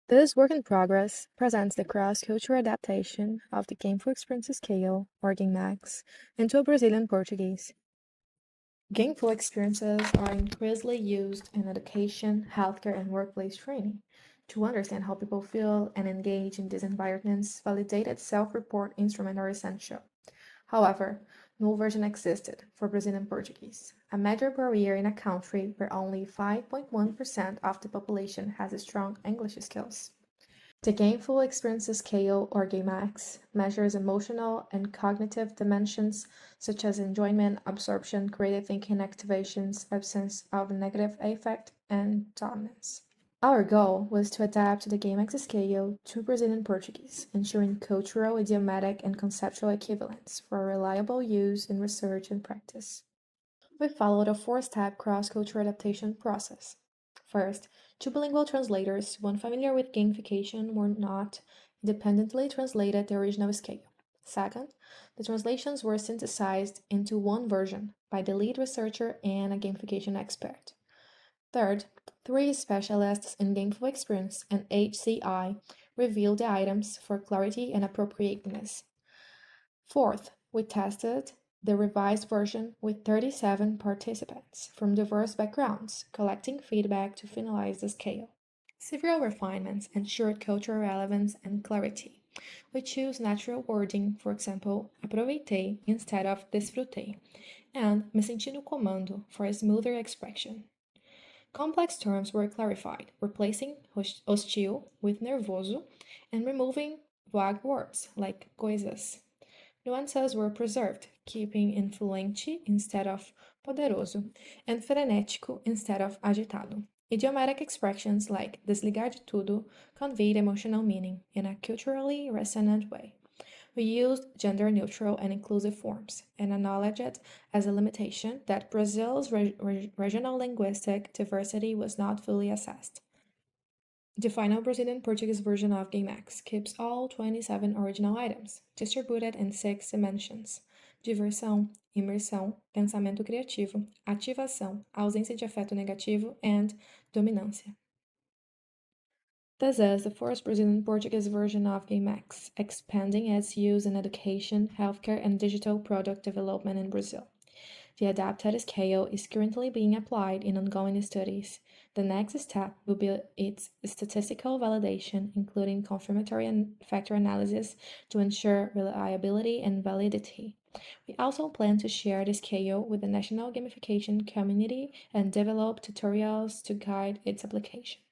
This work in progress presents the cross-cultural adaptation of the Gameful Experience Scale, or GAMEX, into a Brazilian Portuguese. Gameful experiences are increasingly used in education, healthcare, and workplace training. To understand how people feel and engage in these environments, validated self-report instruments are essential. However, no version existed for Brazilian Portuguese, a major barrier in a country where only 5.1% of the population has strong English skills. The Gameful Experience Scale, or GAMEX, measures emotional and cognitive dimensions such as enjoyment, absorption, creative thinking activations, absence of negative affect, and dominance. Our goal was to adapt the GAMEX scale to Brazilian Portuguese, ensuring cultural, idiomatic, and conceptual equivalence for reliable use in research and practice. We followed a four-step cross-cultural adaptation process. First, two bilingual translators, one familiar with gamification, were not independently translated the original scale. Second, the translations were synthesized into one version by the lead researcher and a gamification expert. Third, three specialists in gameful experience and HCI reviewed the items for clarity and appropriateness. Fourth, we tested the revised version with 37 participants from diverse backgrounds, collecting feedback to finalize the scale. Several refinements ensured cultural relevance and clarity. We choose natural wording, for example, aproveitei instead of desfrutei, and me senti no comando for a smoother expression. Complex terms were clarified, replacing hostil with nervoso and removing vague words like coisas. Nuances were preserved, keeping influente instead of poderoso and frenético instead of agitado. Idiomatic expressions like desligar de tudo conveyed emotional meaning in a culturally resonant way. We used gender-neutral and inclusive forms and acknowledged it as a limitation that Brazil's regional linguistic diversity was not fully assessed. The final Brazilian Portuguese version of GAMEX keeps all 27 original items, distributed in 6 dimensions: diversão, imersão, pensamento criativo, ativação, ausência de afeto negativo, and dominância. This is the first Brazilian Portuguese version of GAMEX, expanding its use in education, healthcare, and digital product development in Brazil. The adapted scale is currently being applied in ongoing studies. The next step will be its statistical validation, including confirmatory and factor analysis to ensure reliability and validity. We also plan to share the scale with the national gamification community and develop tutorials to guide its application.